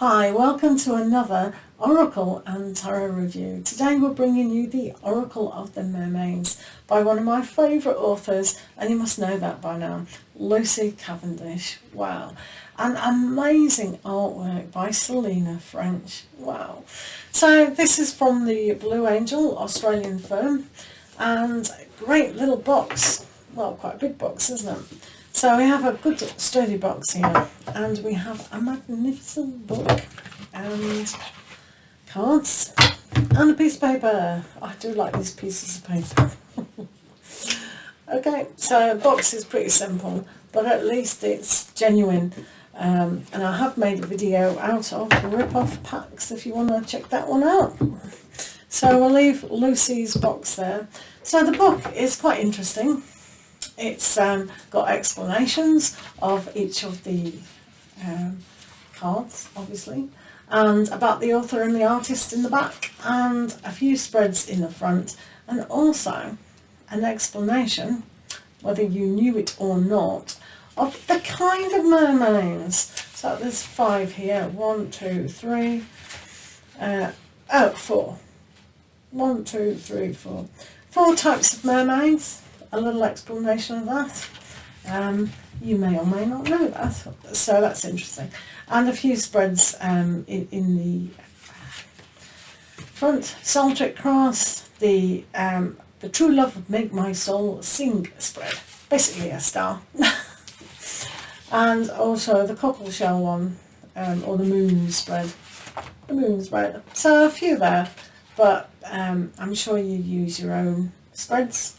Hi, welcome to another Oracle and Tarot review. Today we're bringing you the Oracle of the Mermaids by one of my favourite authors, and you must know that by now, Lucy Cavendish. Wow. And amazing artwork by Selena French. Wow. So this is from the Blue Angel Australian firm, and great little box. Well, quite a big box, isn't it? So we have a good sturdy box here, and we have a magnificent book and cards and a piece of paper. I do like these pieces of paper. Okay, so the box is pretty simple, but at least it's genuine. And I have made a video out of rip-off packs if you want to check that one out. So we'll leave Lucy's box there. So the book is quite interesting. It's got explanations of each of the cards, obviously, and about the author and the artist in the back, and a few spreads in the front, and also an explanation, whether you knew it or not, of the kind of mermaids. So there's 5 here. 1, 2, 3. 4. 1, 2, 3, 4. 4 types of mermaids. A little explanation of that. You may or may not know that, so that's interesting. And a few spreads in the front. Celtic Cross, the True Love Would Make My Soul Sing spread, basically a star. And also the Cockle Shell one, or the Moon spread. The Moon spread. So a few there, but I'm sure you use your own spreads.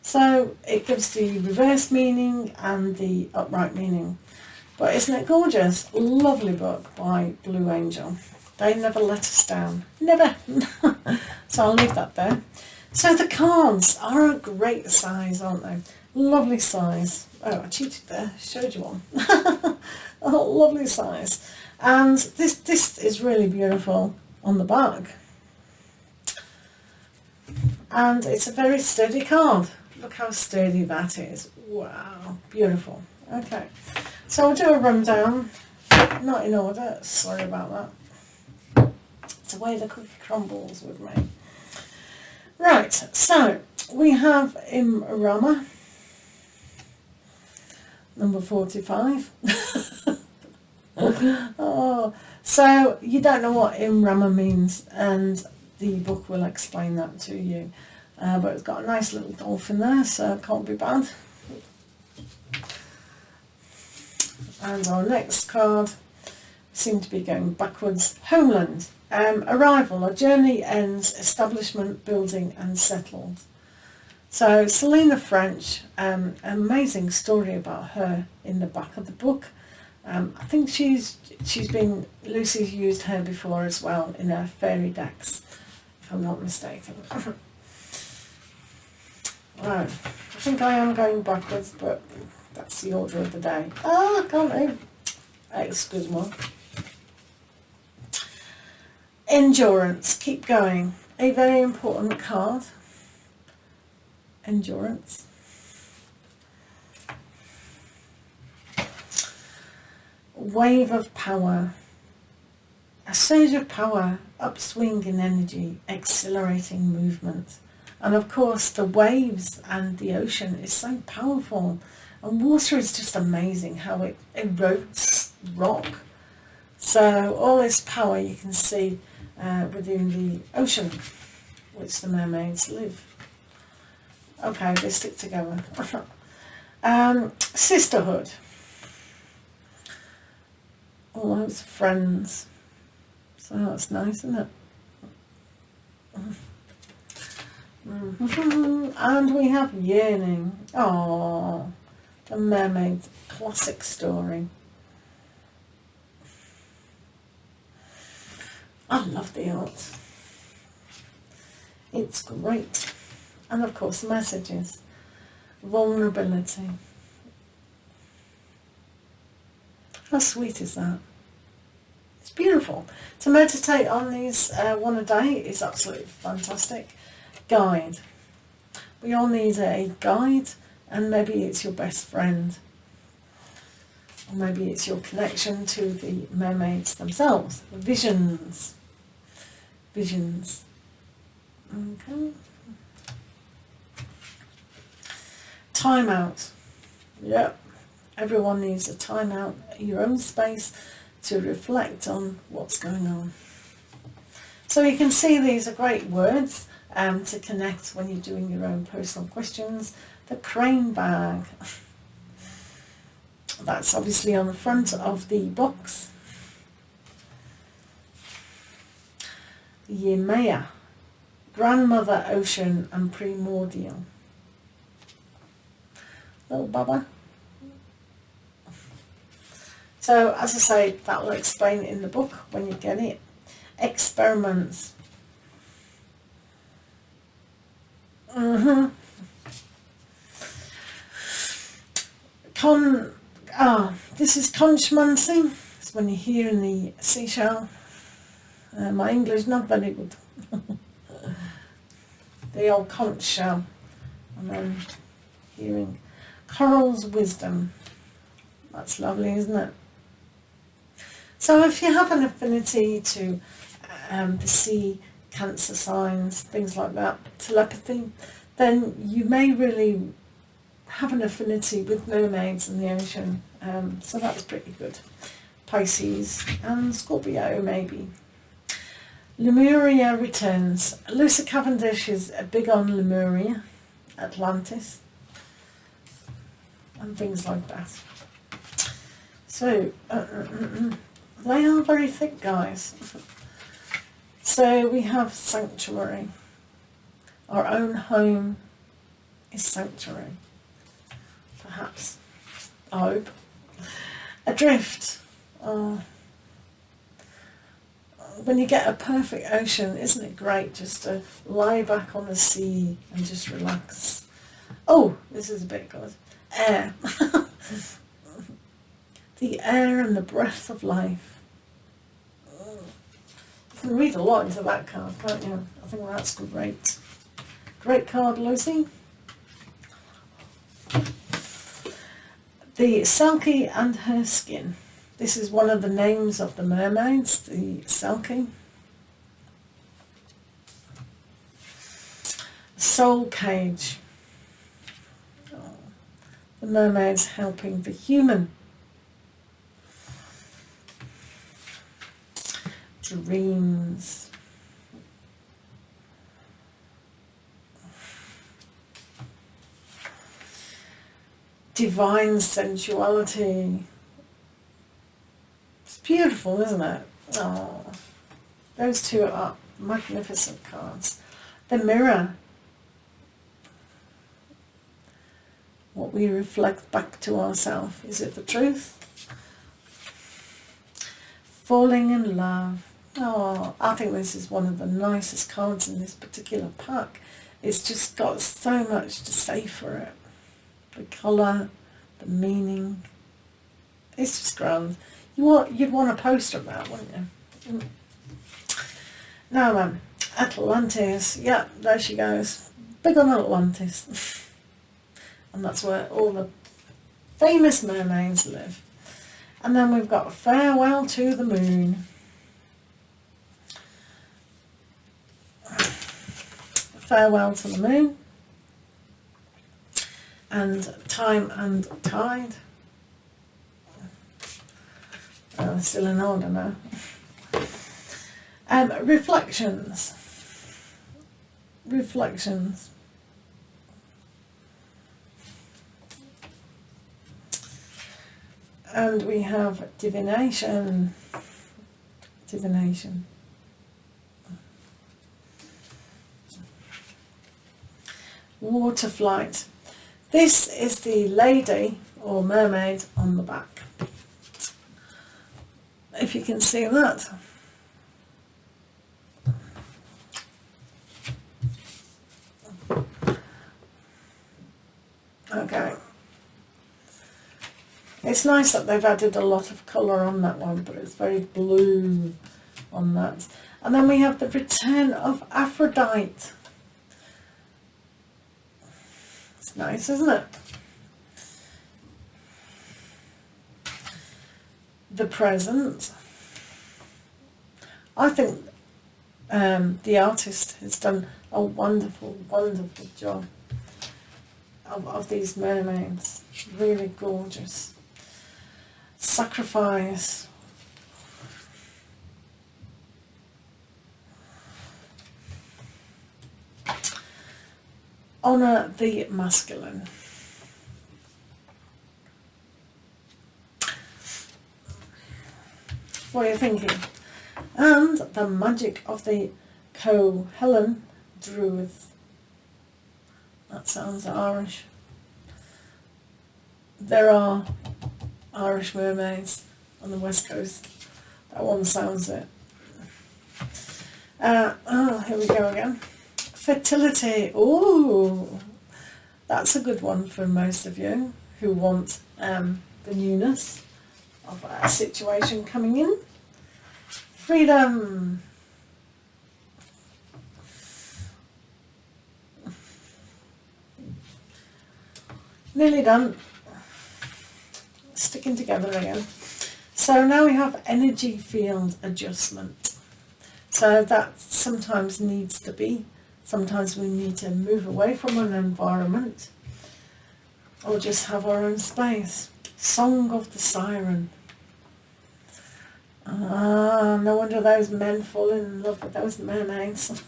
So it gives the reverse meaning and the upright meaning. But isn't it gorgeous? Lovely book by Blue Angel. They never let us down. Never. So I'll leave that there. So the cards are a great size, aren't they? Lovely size. Oh, I cheated there. Showed you one. Oh, lovely size. And this is really beautiful on the back. And it's a very sturdy card. Look how sturdy that is. Wow, beautiful. Okay, so I'll do a rundown. Not in order, sorry about that. It's the way the cookie crumbles with me. Right, so we have Rama, number 45. Oh, so you don't know what Rama means, and the book will explain that to you. But it's got a nice little dolphin there, so it can't be bad. And our next card, seem to be going backwards. Homeland. Arrival. A journey ends. Establishment, building and settled. So Selena French, amazing story about her in the back of the book. I think Lucy's used her before as well in her fairy decks, if I'm not mistaken. Right, I think I am going backwards, but that's the order of the day. I can't move. Excuse me. Endurance, keep going. A very important card. Endurance. Wave of power. A surge of power, upswing in energy, exhilarating movement. And of course the waves and the ocean is so powerful, and water is just amazing how it erodes rock. So all this power you can see within the ocean, which the mermaids live. Okay, they stick together. Sisterhood. All those friends. So that's nice, isn't it? And we have yearning. Oh, the mermaid's classic story. I love the art. It's great. And of course messages. Vulnerability. How sweet is that? It's beautiful. To meditate on these one a day is absolutely fantastic. Guide. We all need a guide, and maybe it's your best friend. Or maybe it's your connection to the mermaids themselves, the visions. Visions. Okay. Time out. Yep. Everyone needs a time out, your own space to reflect on what's going on. So you can see these are great words to connect when you're doing your own personal questions. The crane bag. That's obviously on the front of the box. The Yemaya, grandmother, ocean and primordial. Little Baba. So as I say, that will explain it in the book when you get it. Experiments. This is conchmancy. It's when you're hearing the seashell. My English not very good. The old conch shell. And then hearing coral's wisdom. That's lovely, isn't it? So if you have an affinity to the sea, Cancer signs, things like that, telepathy, then you may really have an affinity with mermaids in the ocean. So that's pretty good. Pisces and Scorpio maybe. Lemuria returns. Lucy Cavendish is big on Lemuria, Atlantis, and things like that. So, they are very thick, guys. So we have sanctuary. Our own home is sanctuary. Perhaps. I hope. Adrift. When you get a perfect ocean, isn't it great just to lie back on the sea and just relax? Oh, this is a bit good. Air. The air and the breath of life. You can read a lot into that card, can't you? I think that's great. Great card, Lucy. The Selkie and her skin. This is one of the names of the mermaids, the Selkie. Soul cage. Oh, the mermaids helping the human. Dreams. Divine sensuality. It's beautiful, isn't it? Oh, those two are magnificent cards. The mirror. What we reflect back to ourselves. Is it the truth? Falling in love. Oh, I think this is one of the nicest cards in this particular pack. It's just got so much to say for it. The colour, the meaning. It's just grand. You'd want a poster of that, wouldn't you? Now then, Atlantis. Yeah, there she goes. Big on Atlantis. And that's where all the famous mermaids live. And then we've got Farewell to the Moon. Farewell to the Moon. And Time and Tide. Oh, still in order now. Reflections. Reflections. And we have divination. Divination. Water flight. This is the lady or mermaid on the back. If you can see that. Okay. It's nice that they've added a lot of colour on that one, but it's very blue on that. And then we have the return of Aphrodite. It's nice, isn't it? the present. I think the artist has done a wonderful, wonderful job of these mermaids. Really gorgeous. Sacrifice. Honour the masculine. What are you thinking? And the magic of the Cohellan Druids. That sounds Irish. There are Irish mermaids on the west coast. That one sounds it. Here we go again. Fertility. Oh, that's a good one for most of you who want the newness of a situation coming in. Freedom. Nearly done. Sticking together again. So now we have energy field adjustment. So that sometimes needs to be. Sometimes we need to move away from an environment or just have our own space. Song of the Siren. No wonder those men fall in love with those mermaids.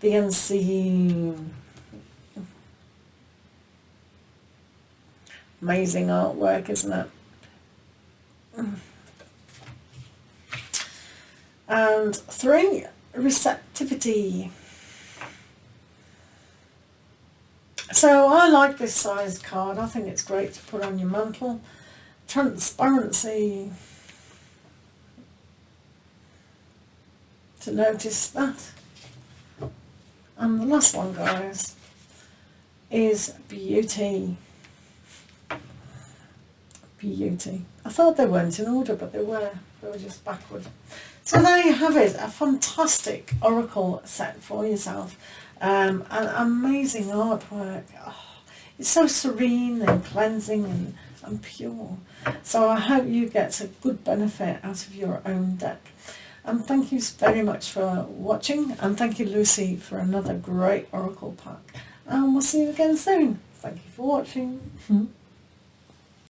The Unseen. Amazing artwork, isn't it? And 3, receptivity. So I like this size card. I think it's great to put on your mantle. Transparency. To notice that. And the last one, guys, is beauty. Beauty. I thought they weren't in order, but they were just backward. So there you have it, a fantastic oracle set for yourself. An amazing artwork. Oh, it's so serene and cleansing and pure. So I hope you get a good benefit out of your own deck. And thank you very much for watching, and thank you, Lucy, for another great oracle pack. And we'll see you again soon. Thank you for watching.